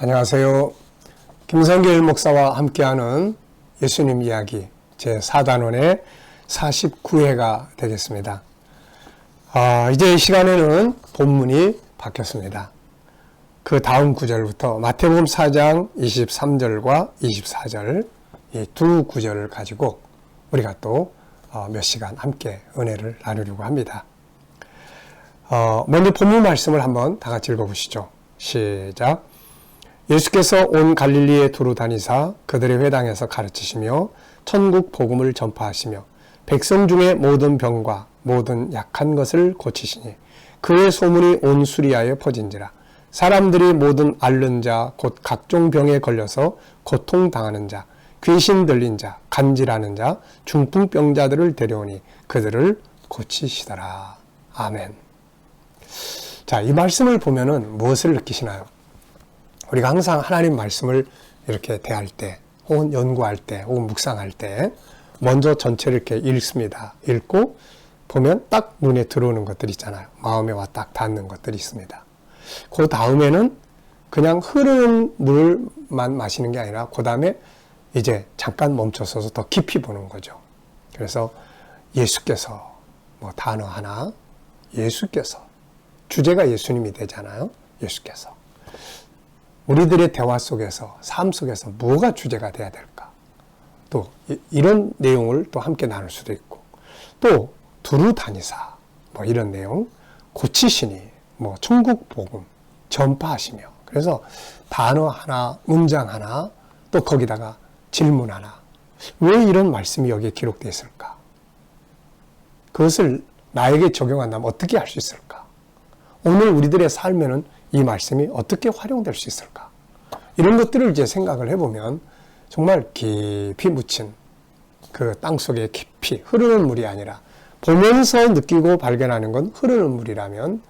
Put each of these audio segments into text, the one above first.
안녕하세요. 김성길 목사와 함께하는 예수님 이야기 제4단원의 49회가 되겠습니다. 이제 이 시간에는 본문이 바뀌었습니다. 그 다음 구절부터 마태복음 4장 23절과 24절 이 두 구절을 가지고 우리가 또 몇 시간 함께 은혜를 나누려고 합니다. 먼저 본문 말씀을 한번 다 같이 읽어보시죠. 시작. 예수께서 온 갈릴리에 두루 다니사 그들의 회당에서 가르치시며 천국 복음을 전파하시며 백성 중에 모든 병과 모든 약한 것을 고치시니 그의 소문이 온 수리아에 퍼진지라. 사람들이 모든 앓는 자 곧 각종 병에 걸려서 고통당하는 자 귀신 들린 자 간질하는 자 중풍병자들을 데려오니 그들을 고치시더라. 아멘. 자, 이 말씀을 보면은 무엇을 느끼시나요? 우리가 항상 하나님 말씀을 이렇게 대할 때, 혹은 연구할 때, 혹은 묵상할 때, 먼저 전체를 이렇게 읽습니다. 읽고 보면 딱 눈에 들어오는 것들이 있잖아요. 마음에 와 딱 닿는 것들이 있습니다. 그 다음에는 그냥 흐르는 물만 마시는 게 아니라, 그 다음에 이제 잠깐 멈춰서서 더 깊이 보는 거죠. 그래서 예수께서, 단어 하나, 예수께서, 주제가 예수님이 되잖아요. 예수께서. 우리들의 대화 속에서, 삶 속에서 뭐가 주제가 돼야 될까? 또 이런 내용을 또 함께 나눌 수도 있고, 또 두루 다니사 이런 내용, 고치시니 천국 복음 전파하시며, 그래서 단어 하나, 문장 하나, 또 거기다가 질문 하나, 왜 이런 말씀이 여기에 기록되어 있을까? 그것을 나에게 적용한다면 어떻게 할 수 있을까? 오늘 우리들의 삶에는 이 말씀이 어떻게 활용될 수 있을까? 이런 것들을 이제 생각을 해보면 정말 깊이 묻힌 그 땅속에 깊이 흐르는 물이 아니라 보면서 느끼고 발견하는 건 흐르는 물이라면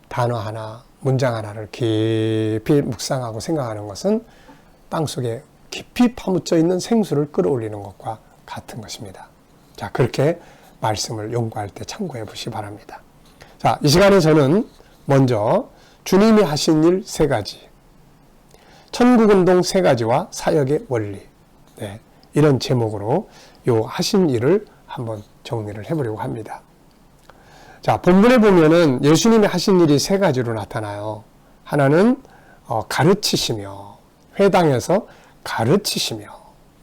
단어 하나, 문장 하나를 깊이 묵상하고 생각하는 것은 땅속에 깊이 파묻혀 있는 생수를 끌어올리는 것과 같은 것입니다. 자, 그렇게 말씀을 연구할 때 참고해 보시기 바랍니다. 자, 이 시간에 저는 먼저 주님이 하신 일 3가지, 천국운동 3가지와 사역의 원리, 이런 제목으로 요 하신 일을 한번 정리를 해보려고 합니다. 자, 본문에 보면은 예수님이 하신 일이 3가지로 나타나요. 하나는 가르치시며, 회당에서 가르치시며,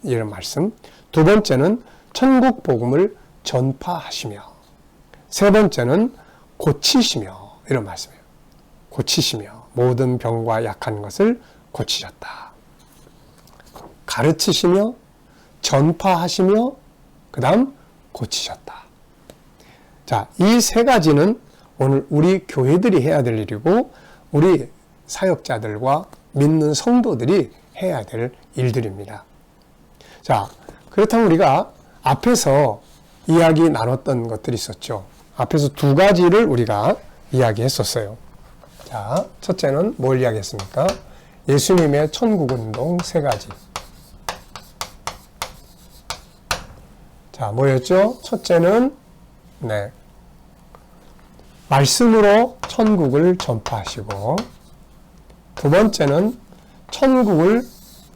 이런 말씀. 두 번째는 천국 복음을 전파하시며, 세 번째는 고치시며, 이런 말씀이에요. 고치시며, 모든 병과 약한 것을 고치셨다. 가르치시며, 전파하시며, 그 다음 고치셨다. 자, 이 3가지는 오늘 우리 교회들이 해야 될 일이고, 우리 사역자들과 믿는 성도들이 해야 될 일들입니다. 자, 그렇다면 우리가 앞에서 이야기 나눴던 것들이 있었죠. 앞에서 2가지를 우리가 이야기했었어요. 자, 첫째는 뭘 이야기했습니까? 예수님의 천국운동 3가지. 자, 뭐였죠? 첫째는 말씀으로 천국을 전파하시고, 두 번째는 천국을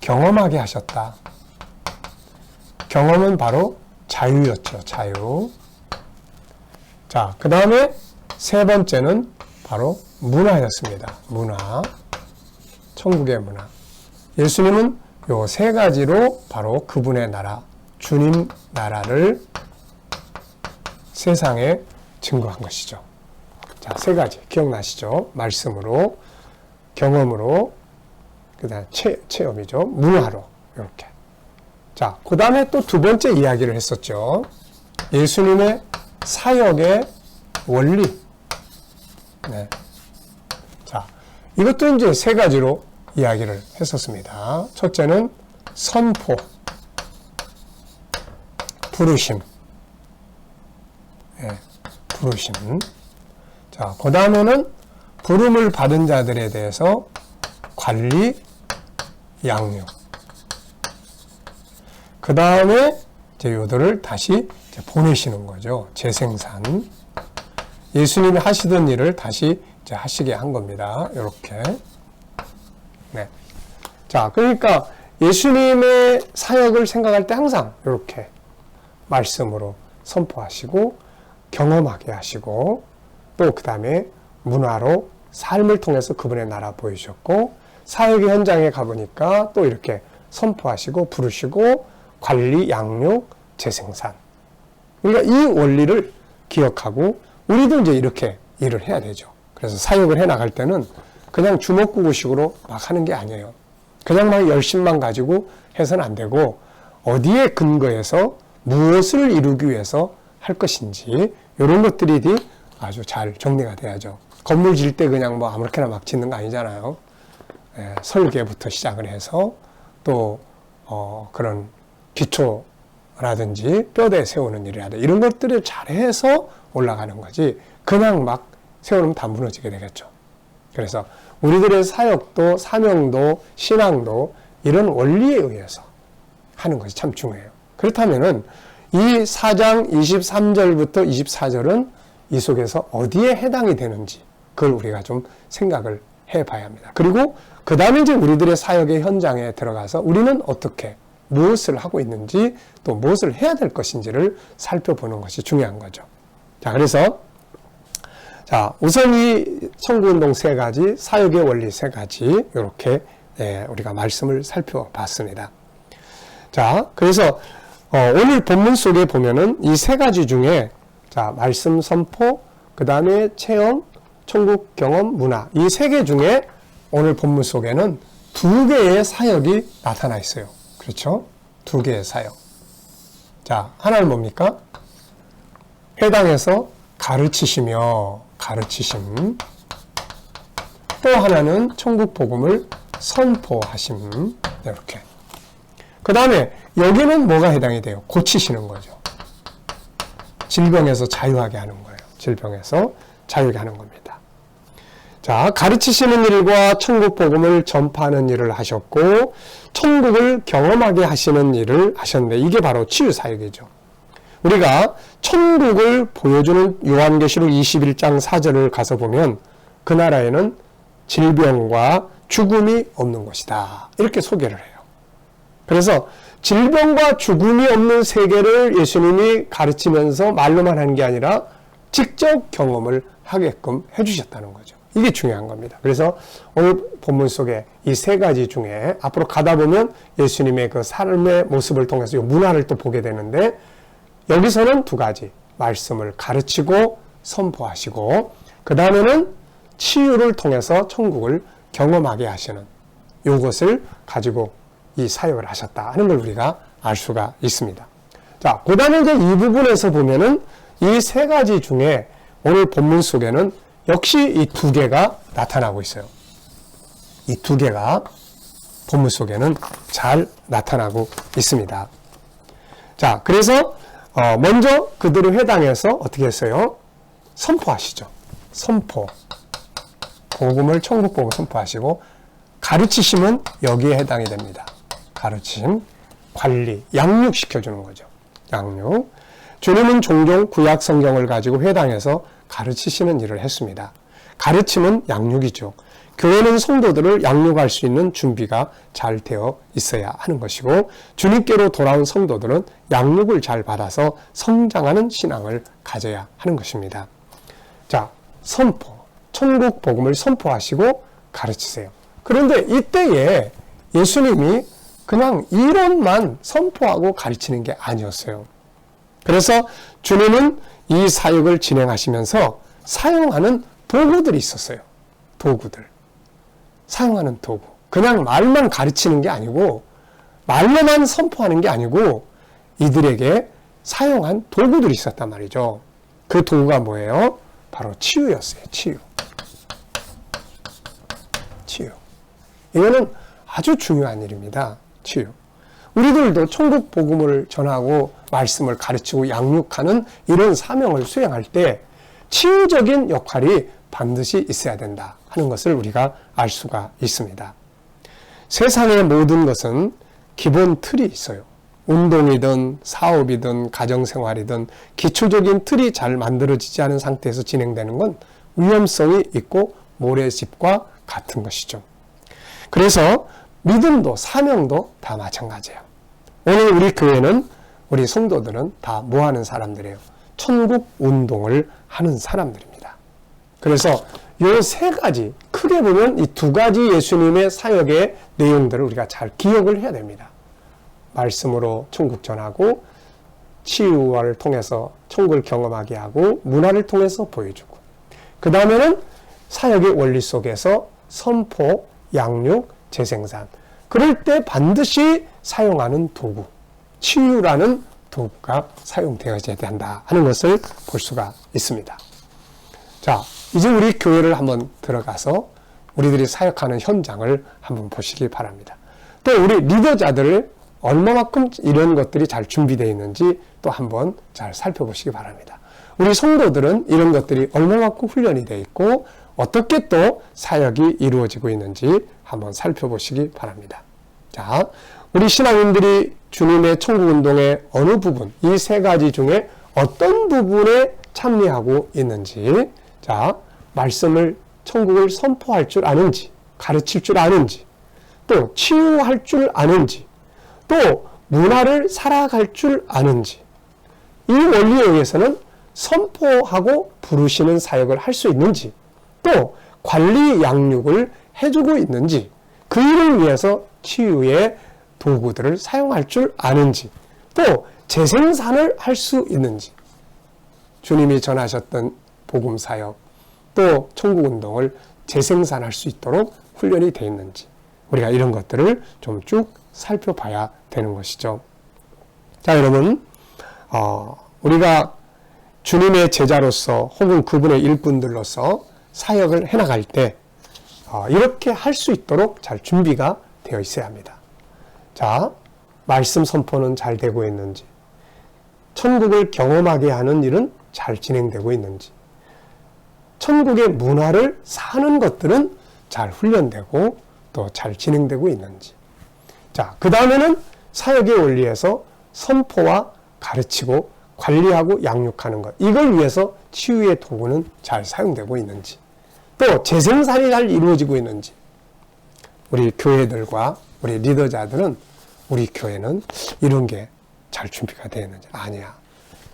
경험하게 하셨다. 경험은 바로 자유였죠. 자유. 자, 그 다음에 세 번째는 바로 문화였습니다. 문화. 천국의 문화. 예수님은 요 3가지로 바로 그분의 나라, 주님 나라를 세상에 증거한 것이죠. 자, 3가지 기억나시죠? 말씀으로, 경험으로, 그 다음에 체험이죠. 문화로, 이렇게. 자, 그 다음에 또 2번째 이야기를 했었죠. 예수님의 사역의 원리. 자, 이것도 이제 3가지로 이야기를 했었습니다. 첫째는 선포, 부르심. 부르심. 자, 그 다음에는 부름을 받은 자들에 대해서 관리, 양육. 그 다음에 이제 요들을 다시 이제 보내시는 거죠. 재생산. 예수님이 하시던 일을 다시 이제 하시게 한 겁니다. 이렇게. 자, 그러니까 예수님의 사역을 생각할 때 항상 이렇게 말씀으로 선포하시고 경험하게 하시고 또 그 다음에 문화로 삶을 통해서 그분의 나라 보여주셨고 사역의 현장에 가보니까 또 이렇게 선포하시고 부르시고 관리, 양육, 재생산. 그러니까 이 원리를 기억하고 우리도 이제 이렇게 일을 해야 되죠. 그래서 사역을 해 나갈 때는 그냥 주먹구구식으로 막 하는 게 아니에요. 그냥 막 열심만 가지고 해서는 안 되고 어디에 근거해서 무엇을 이루기 위해서 할 것인지 이런 것들이 아주 잘 정리가 돼야죠. 건물 질 때 그냥 뭐 아무렇게나 막 짓는 거 아니잖아요. 설계부터 시작을 해서 또 그런 기초라든지 뼈대 세우는 일이라든지 이런 것들을 잘해서 올라가는 거지 그냥 막 세우면 다 무너지게 되겠죠. 그래서 우리들의 사역도 사명도 신앙도 이런 원리에 의해서 하는 것이 참 중요해요. 그렇다면은 이 4장 23절부터 24절은 이 속에서 어디에 해당이 되는지 그걸 우리가 좀 생각을 해봐야 합니다. 그리고 그 다음에 이제 우리들의 사역의 현장에 들어가서 우리는 어떻게 무엇을 하고 있는지 또 무엇을 해야 될 것인지를 살펴보는 것이 중요한 거죠. 자, 그래서 자, 우선 이 청구운동 3가지, 사역의 원리 3가지 이렇게 우리가 말씀을 살펴봤습니다. 자, 그래서 오늘 본문 속에 보면은 이 3가지 중에 자, 말씀 선포, 그 다음에 체험, 천국 경험, 문화 이 3개 중에 오늘 본문 속에는 2개의 사역이 나타나 있어요. 그렇죠? 2개의 사역. 자, 하나는 뭡니까? 회당에서 가르치시며 가르치심. 또 하나는 천국 복음을 선포하심. 이렇게. 그 다음에 여기는 뭐가 해당이 돼요? 고치시는 거죠. 질병에서 자유하게 하는 거예요. 질병에서 자유하게 하는 겁니다. 자, 가르치시는 일과 천국 복음을 전파하는 일을 하셨고 천국을 경험하게 하시는 일을 하셨는데 이게 바로 치유 사역이죠. 우리가 천국을 보여주는 요한계시록 21장 4절을 가서 보면 그 나라에는 질병과 죽음이 없는 곳이다. 이렇게 소개를 해요. 그래서 질병과 죽음이 없는 세계를 예수님이 가르치면서 말로만 하는 게 아니라 직접 경험을 하게끔 해주셨다는 거죠. 이게 중요한 겁니다. 그래서 오늘 본문 속에 이 3가지 중에 앞으로 가다 보면 예수님의 그 삶의 모습을 통해서 이 문화를 또 보게 되는데 여기서는 2가지 말씀을 가르치고 선포하시고 그 다음에는 치유를 통해서 천국을 경험하게 하시는 이것을 가지고 이 사역을 하셨다 하는 걸 우리가 알 수가 있습니다. 자, 그 다음에 이제 이 부분에서 보면은 이 3가지 중에 오늘 본문 속에는 역시 이 2개가 나타나고 있어요. 이 2개가 본문 속에는 잘 나타나고 있습니다. 자, 그래서 먼저 그들의 회당에서 어떻게 했어요? 선포하시죠. 선포. 복음을 천국 복음을 선포하시고 가르치심은 여기에 해당이 됩니다. 가르침, 관리, 양육시켜주는 거죠. 양육. 주님은 종종 구약 성경을 가지고 회당에서 가르치시는 일을 했습니다. 가르침은 양육이죠. 교회는 성도들을 양육할 수 있는 준비가 잘 되어 있어야 하는 것이고 주님께로 돌아온 성도들은 양육을 잘 받아서 성장하는 신앙을 가져야 하는 것입니다. 자, 선포. 천국 복음을 선포하시고 가르치세요. 그런데 이때에 예수님이 그냥 이론만 선포하고 가르치는 게 아니었어요. 그래서 주님은 이 사역을 진행하시면서 사용하는 도구들이 있었어요. 도구들. 사용하는 도구. 그냥 말만 가르치는 게 아니고 말로만 선포하는 게 아니고 이들에게 사용한 도구들이 있었단 말이죠. 그 도구가 뭐예요? 바로 치유였어요. 치유. 치유. 이거는 아주 중요한 일입니다. 치유. 우리들도 천국 복음을 전하고 말씀을 가르치고 양육하는 이런 사명을 수행할 때 치유적인 역할이 반드시 있어야 된다 하는 것을 우리가 알 수가 있습니다. 세상의 모든 것은 기본 틀이 있어요. 운동이든 사업이든 가정생활이든 기초적인 틀이 잘 만들어지지 않은 상태에서 진행되는 건 위험성이 있고 모래집과 같은 것이죠. 그래서 믿음도 사명도 다 마찬가지예요. 오늘 우리 교회는 우리 성도들은 다 뭐 하는 사람들이에요? 천국 운동을 하는 사람들입니다. 그래서 이 세 가지, 크게 보면 이 두 가지 예수님의 사역의 내용들을 우리가 잘 기억을 해야 됩니다. 말씀으로 천국 전하고, 치유를 통해서 천국을 경험하게 하고, 문화를 통해서 보여주고, 그 다음에는 사역의 원리 속에서 선포, 양육, 재생산. 그럴 때 반드시 사용하는 도구, 치유라는 도구가 사용되어져야 된다 하는 것을 볼 수가 있습니다. 자, 이제 우리 교회를 한번 들어가서 우리들이 사역하는 현장을 한번 보시기 바랍니다. 또 우리 리더자들을 얼마만큼 이런 것들이 잘 준비되어 있는지 또 한번 잘 살펴보시기 바랍니다. 우리 성도들은 이런 것들이 얼마만큼 훈련이 되어 있고 어떻게 또 사역이 이루어지고 있는지 한번 살펴보시기 바랍니다. 자, 우리 신앙인들이 주님의 천국운동의 어느 부분, 이 세 가지 중에 어떤 부분에 참여하고 있는지, 자, 말씀을, 천국을 선포할 줄 아는지, 가르칠 줄 아는지, 또 치유할 줄 아는지, 또 문화를 살아갈 줄 아는지, 이 원리에 의해서는 선포하고 부르시는 사역을 할 수 있는지, 또 관리 양육을 해주고 있는지, 그 일을 위해서 치유의 도구들을 사용할 줄 아는지, 또 재생산을 할 수 있는지, 주님이 전하셨던 복음 사역, 또 천국 운동을 재생산할 수 있도록 훈련이 되어 있는지, 우리가 이런 것들을 좀 쭉 살펴봐야 되는 것이죠. 자, 여러분, 우리가 주님의 제자로서 혹은 그분의 일꾼들로서 사역을 해나갈 때 이렇게 할 수 있도록 잘 준비가 되어 있어야 합니다. 자, 말씀 선포는 잘 되고 있는지, 천국을 경험하게 하는 일은 잘 진행되고 있는지, 천국의 문화를 사는 것들은 잘 훈련되고 또 잘 진행되고 있는지. 자, 그 다음에는 사역의 원리에서 선포와 가르치고 관리하고 양육하는 것, 이걸 위해서 치유의 도구는 잘 사용되고 있는지, 또 재생산이 잘 이루어지고 있는지. 우리 교회들과 우리 리더자들은 우리 교회는 이런 게 잘 준비가 되어 있는지, 아니야,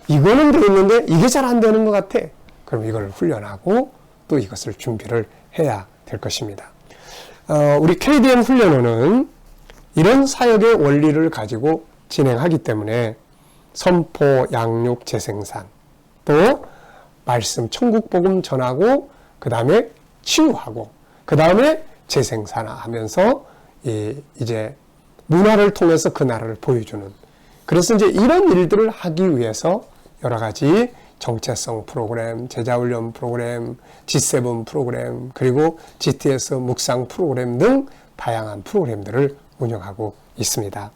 이거는 되어 있는데 이게 잘 안 되는 것 같아, 그럼 이걸 훈련하고 또 이것을 준비를 해야 될 것입니다. 우리 KDM 훈련원은 이런 사역의 원리를 가지고 진행하기 때문에 선포, 양육, 재생산, 또 말씀, 천국 복음 전하고, 그 다음에 치유하고, 그 다음에 재생산하면서 이제 문화를 통해서 그 나라를 보여주는, 그래서 이제 이런 일들을 하기 위해서 여러 가지 정체성 프로그램, 제자훈련 프로그램, G7 프로그램, 그리고 GTS 묵상 프로그램 등 다양한 프로그램들을 운영하고 있습니다.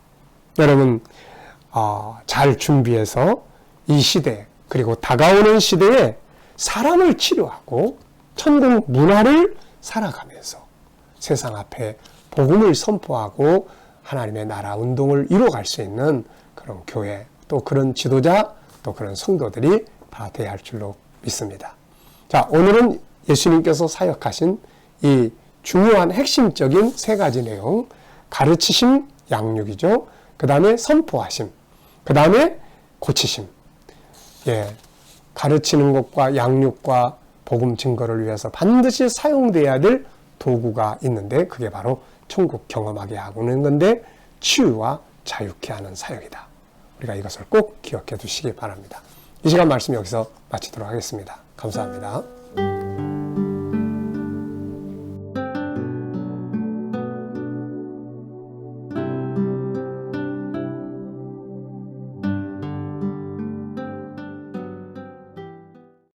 여러분, 잘 준비해서 이 시대, 그리고 다가오는 시대에 사람을 치료하고 천국 문화를 살아가면서 세상 앞에 복음을 선포하고 하나님의 나라 운동을 이루어갈 수 있는 그런 교회, 또 그런 지도자, 또 그런 성도들이 다 돼야 할 줄로 믿습니다. 자, 오늘은 예수님께서 사역하신 이 중요한 핵심적인 세 가지 내용, 가르치심, 양육이죠. 그 다음에 선포하심, 그 다음에 고치심. 예, 가르치는 것과 양육과 복음 증거를 위해서 반드시 사용돼야 될 도구가 있는데, 그게 바로 천국 경험하게 하는 건데, 치유와 자유케 하는 사역이다. 우리가 이것을 꼭 기억해 두시기 바랍니다. 이 시간 말씀 여기서 마치도록 하겠습니다. 감사합니다.